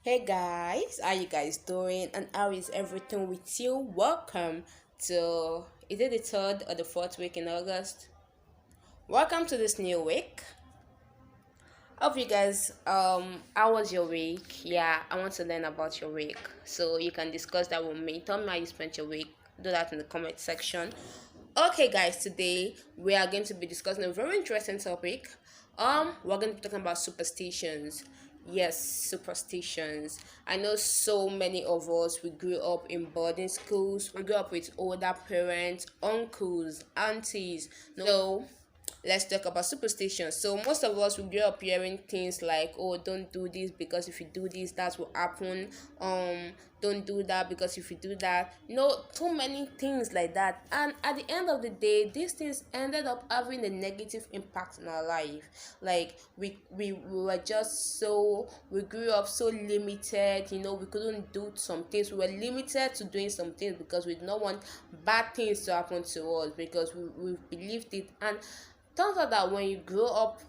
Hey guys, how you guys doing? And how is everything with you? Welcome to is it the third or the fourth week in August? Welcome to this new week. Hope you guys how was your week? Yeah, I want to learn about your week. So you can discuss that with me. Tell me how you spent your week. Do that in the comment section. Okay guys, today we are going to be discussing a very interesting topic. We're going to be talking about superstitions. Yes, superstitions. I know so many of us, we grew up in boarding schools, we grew up with older parents, uncles, aunties. No, let's talk about superstitions. So most of us, we grew up hearing things like, oh, don't do this because if you do this that will happen. Don't do that because if you do that, too many things like that. And at the end of the day, these things ended up having a negative impact in our life. Like we were just so, we grew up so limited. We couldn't do some things. We were limited to doing some things because we did not want bad things to happen to us, because we believed it. And turns out that when you grow up,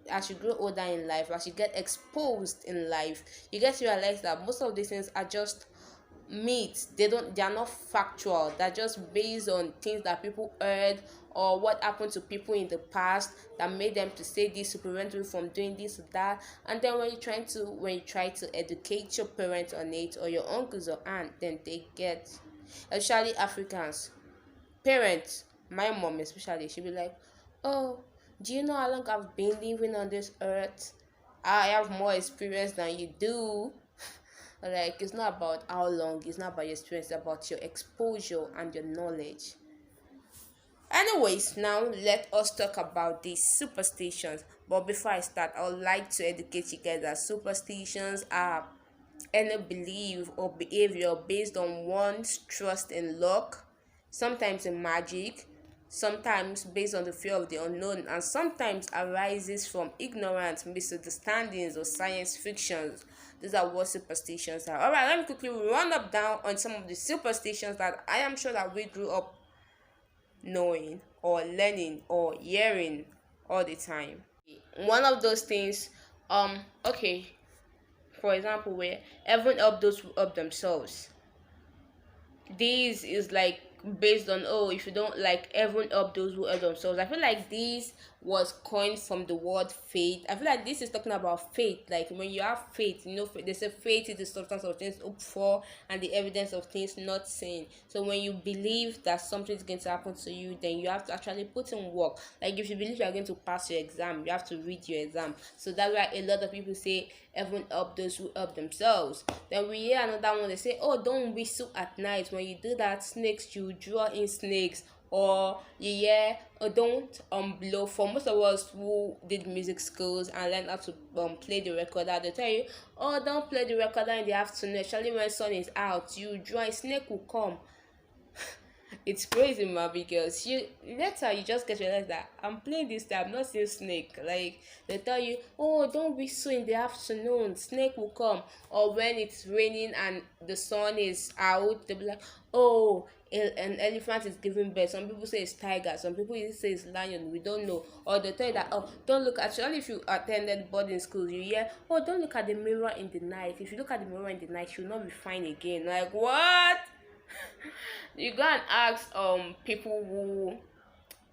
as you grow older in life, as you get exposed in life, you get to realize that most of these things are just myths. They are not factual. They're just based on things that people heard, or what happened to people in the past that made them to say this to prevent you from doing this or that. And then when you try to educate your parents on it, or your uncles or aunt, then they get, especially Africans parents, my mom especially, she'll be like, oh, do you know how long I've been living on this earth? I have more experience than you do. Like, it's not about how long, it's not about your experience, it's about your exposure and your knowledge. Anyways, now let us talk about these superstitions. But before I start, I would like to educate you guys that superstitions are any belief or behavior based on one's trust in luck, sometimes in magic, sometimes based on the fear of the unknown, and sometimes arises from ignorance, misunderstandings, or science fictions. These are what superstitions are. Alright, let me quickly run up down on some of the superstitions that I am sure that we grew up knowing or learning or hearing all the time. One of those things, okay, for example, where everyone help those who help themselves. This is like based on, oh, if you don't, like, everyone help those who help themselves. I feel like this was coined from the word faith. I feel like this is talking about faith. Like, when you have faith, they say faith is the substance of things hoped for and the evidence of things not seen. So when you believe that something is going to happen to you, then you have to actually put in work. Like, if you believe you are going to pass your exam, you have to read your exam. So that's why a lot of people say everyone help those who help themselves. Then we hear another one, they say, oh, don't whistle at night. When you do that, snakes, you draw in snakes. Or you hear, oh, don't blow. For most of us who did music schools and learned how to play the recorder, they tell you, oh, don't play the recorder in the afternoon, especially when sun is out. You draw, a snake will come. It's crazy, man, because you later you just get to realize that I'm playing this time, I'm not seeing snake. Like, they tell you, oh, don't whistle in the afternoon, snake will come. Or when it's raining and the sun is out, they'll be like, oh, an elephant is giving birth. Some people say it's tiger, some people even say it's lion, we don't know. Or they tell you that, oh, don't look at, actually, if you attended boarding school, you hear, oh, don't look at the mirror in the night. If you look at the mirror in the night, you'll not be fine again. Like, what? You go and ask people who,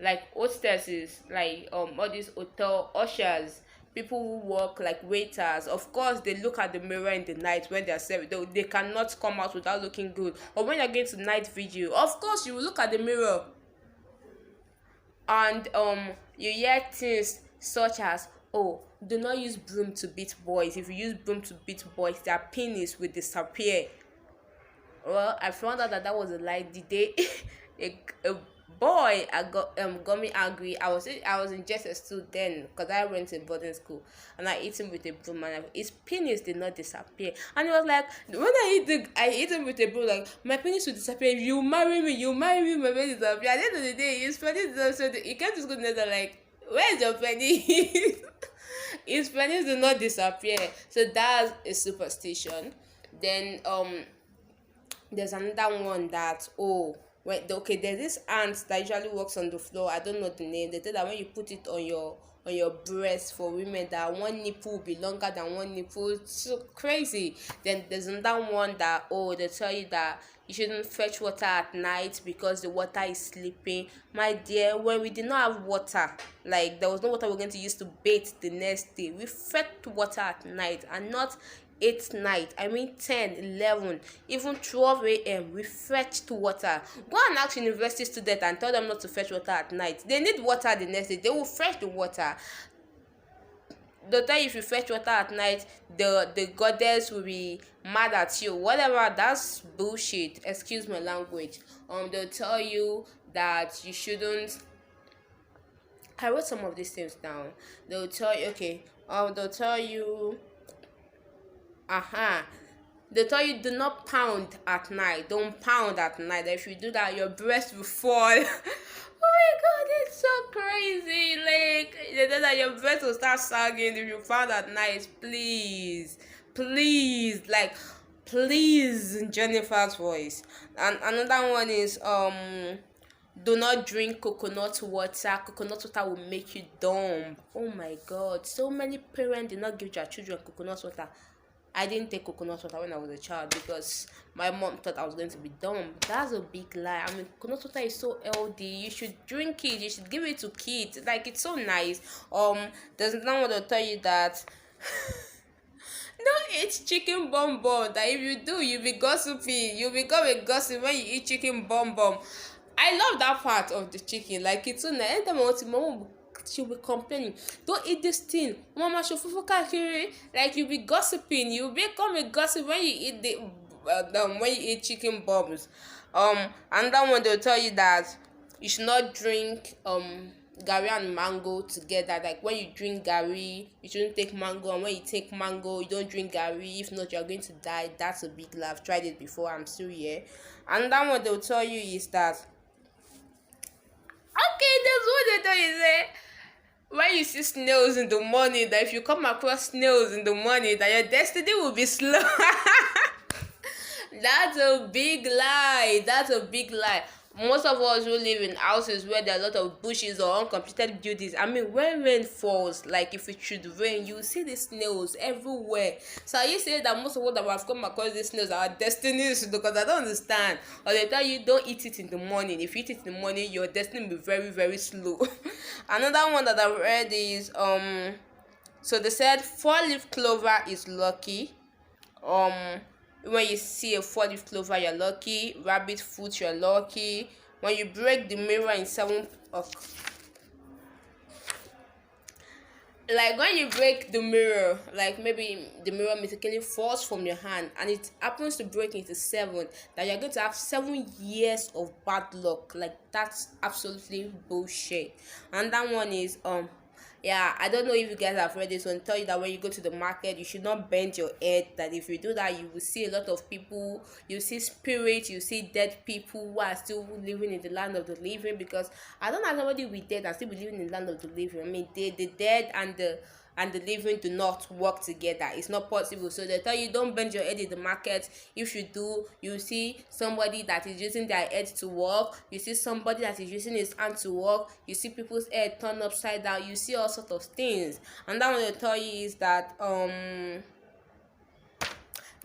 like, hostesses, like all these hotel ushers, people who work like waiters. Of course they look at the mirror in the night when they are serving. They cannot come out without looking good. Or when you're going to night vigil, of course you will look at the mirror. And you hear things such as, oh, do not use broom to beat boys. If you use broom to beat boys, their penis will disappear. Well, I found out that that was a lie the day a boy got me angry. I was in JS2 then, because I went to boarding school, and I hit him with a broom, and his penis did not disappear. And he was like, when I hit him with a broom, like, my penis will disappear. You marry me, my penis disappear. At the end of the day, his penis disappeared. He came to school and they're like, where's your penis? His penis did not disappear. So that's a superstition. Then there's another one that, oh, okay, there's this ant that usually walks on the floor. I don't know the name. They say that when you put it on your on your breast for women, that one nipple will be longer than one nipple. It's so crazy. Then there's another one that, oh, they tell you that you shouldn't fetch water at night because the water is sleeping. My dear, when we did not have water, like there was no water we're going to use to bathe the next day, we fetched water at night, and not 8 night, I mean 10, 11, even 12 a.m. we fetched water. Go and ask university students and tell them not to fetch water at night. They need water the next day, they will fetch the water. The time if you fetch water at night, the goddess will be mad at you, whatever. That's bullshit, excuse my language. They'll tell you that you shouldn't. I wrote some of these things down. They'll tell you, okay, they'll tell you, they tell you do not pound at night. Don't pound at night. If you do that, your breast will fall. Oh my god, it's so crazy. Like they tell that your breast will start sagging if you pound at night. Please, please, like please, in Jennifer's voice. And another one is do not drink coconut water. Coconut water will make you dumb. Oh my god, so many parents did not give their children coconut water. I didn't take coconut water when I was a child because my mom thought I was going to be dumb. That's a big lie. I mean, coconut water is so healthy. You should drink it. You should give it to kids. Like, it's so nice. There's no one to tell you that don't eat chicken bum bum. That if you do, you'll be gossiping. You become a gossip when you eat chicken bum bum. I love that part of the chicken. Like, it's so nice. Anytime I want to, mom, she'll be complaining, don't eat this thing, mama shofufu kakiri. Like, you'll be gossiping, you become a gossip when you eat the when you eat chicken bombs. And that one, they'll tell you that you should not drink gari and mango together. Like, when you drink gari, you shouldn't take mango, and when you take mango, you don't drink gari. If not, you're going to die. That's a big lie. I've tried it before, I'm still here. And that one, they'll tell you is that, okay, that's what they tell you. Say when you see snails in the morning, that if you come across snails in the morning, that your destiny will be slow. That's a big lie. That's a big lie. Most of us who live in houses where there are a lot of bushes or uncompleted buildings, I mean, when rain falls, like if it should rain, you see the snails everywhere. So are you saying that most of us that have come across these snails are destinies? Because I don't understand. Or they tell you don't eat it in the morning. If you eat it in the morning, your destiny will be very, very slow. Another one that I've read is so they said 4-leaf clover is lucky. When you see a 4-leaf clover, you're lucky. Rabbit foot, you're lucky. When you break the mirror in 7 like when you break the mirror, like maybe the mirror mistakenly falls from your hand and it happens to break into 7, that you're going to have 7 years of bad luck. Like, that's absolutely bullshit. And that one is yeah, I don't know if you guys have read this one. Tell you that when you go to the market, you should not bend your head. That if you do that, you will see a lot of people. You see spirits. You see dead people who are still living in the land of the living. Because I don't know somebody will be dead and still be living in the land of the living. I mean, the dead and the living do not work together. It's not possible. So they tell you don't bend your head in the market. If you do, you see somebody that is using their head to walk. You see somebody that is using his hand to walk. You see people's head turned upside down. You see all sorts of things. And that one they tell you is that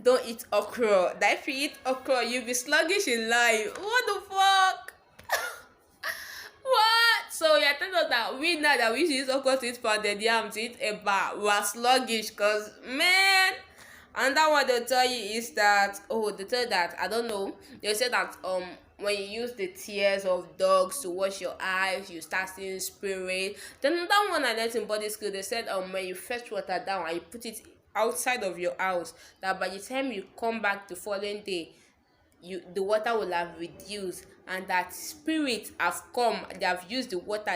don't eat okra. That if you eat okra, you'll be sluggish in life. What the fuck? What? So you're telling us that we know that we should use okra to eat pounded yam, to eat eba. We are sluggish, cause man. And that what they'll tell you is that they tell you that, I don't know. They say that when you use the tears of dogs to wash your eyes, you start seeing spirit. Then another one I learned in body school, they said when you fetch water down and you put it outside of your house, that by the time you come back the following day, the water will have reduced, and that spirits have come, they have used the water,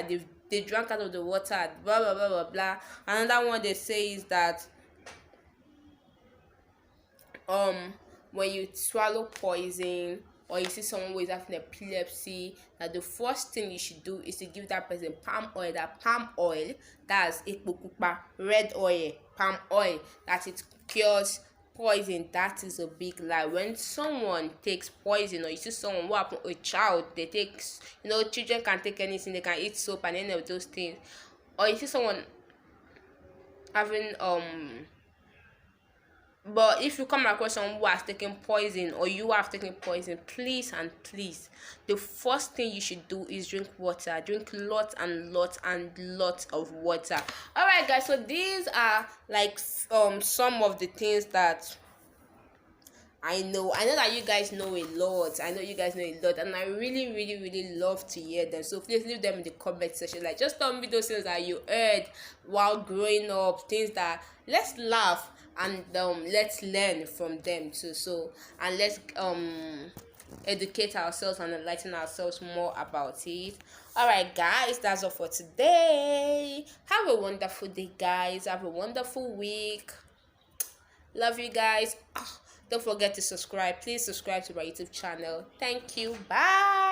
they drank out of the water, blah blah blah blah blah. Another one they say is that when you swallow poison, or you see someone who is having epilepsy, that the first thing you should do is to give that person palm oil. That palm oil, that's ikpukupa, red oil, palm oil, that it cures poison. That is a big lie. When someone takes poison, or you see someone who happened, a child, they take, children can take anything, they can eat soap and any of those things. or you see someone having but if you come across someone who has taken poison, or you have taken poison, please and please, the first thing you should do is drink water. Drink lots and lots and lots of water. All right, guys. So these are like some of the things that I know that you guys know a lot. I know you guys know a lot, and I really, really, really love to hear them. So please leave them in the comment section. Like, just tell me those things that you heard while growing up, things that let's laugh and let's learn from them too. So and let's educate ourselves and enlighten ourselves more about it. All right, guys, that's all for today. Have a wonderful day, guys. Have a wonderful week. Love you guys. Don't forget to subscribe. Please subscribe to my YouTube channel. Thank you. Bye.